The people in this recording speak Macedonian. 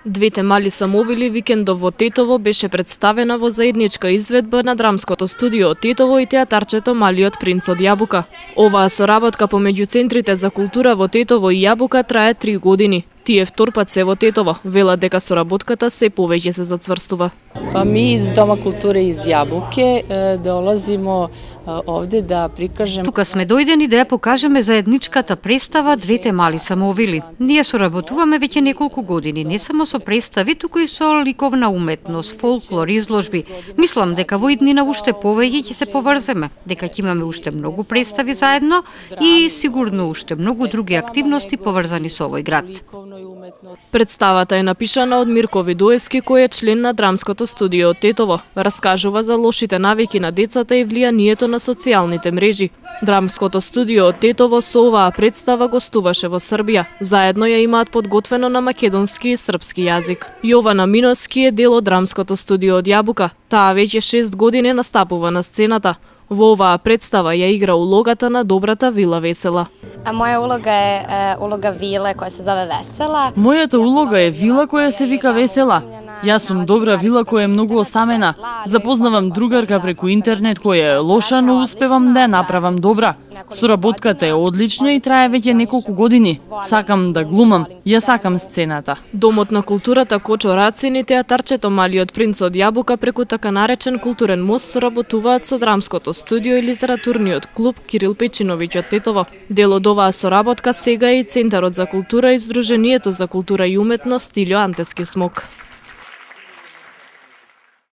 Двете мали самовили викендов во Тетово беше представена во заедничка изведба на драмското студио Тетово и театарчето Малиот принц од Јабука. Оваа соработка помеѓу центрите за култура во Тетово и Јабука трае 3 години. Тие втор пат се во Тетово, велат дека соработката се повеќе се зацврстува. Па ми из Дома културе из Јабуке долазимо овде да прикажем. Тука сме дојдени да ја покажеме заедничката представа Двете мали самовили. Ние соработуваме веќе неколку години, не само со представи, туку и со ликовна уметност, фолклор, изложби. Мислам дека во иднина уште повеќе ќе се поврземе, дека ќе имаме уште многу представи заедно и сигурно уште многу други активности поврзани со овој град. Представата е напишана од Мирко Видоевски, кој е член на драмското студио Тетово. Раскажува за лошите навики на децата и влијанието на социјалните мрежи. Драмското студио Тетово со оваа представа гостуваше во Србија. Заедно ја имаат подготвено на македонски и српски јазик. Јована Миноски е дел од драмското студио од Јабука. Таа веќе 6 години настапува на сцената. Во оваа представа ја игра улогата на добрата Вила Весела. Моја улога е улога Виле која се зове Весела. Мојата улога е Вила која се вика Весела. Јас сум добра Вила која е многу осамена. Запознавам другарка преку интернет која е лоша, но успевам да ја направам добра. Соработката е одлична и трае веќе неколку години. Сакам да глумам, ја сакам сцената. Домот на културата Кочо Рацин и театарчето Малиот принц од Јабука преку така наречен културен мост соработуваат со драмското студио и литературниот клуб Кирил Печиновиќ од Тетово. Дел од оваа соработка сега е и Центарот за култура и Сдруженијето за култура и уметност Илјо Антески Смок.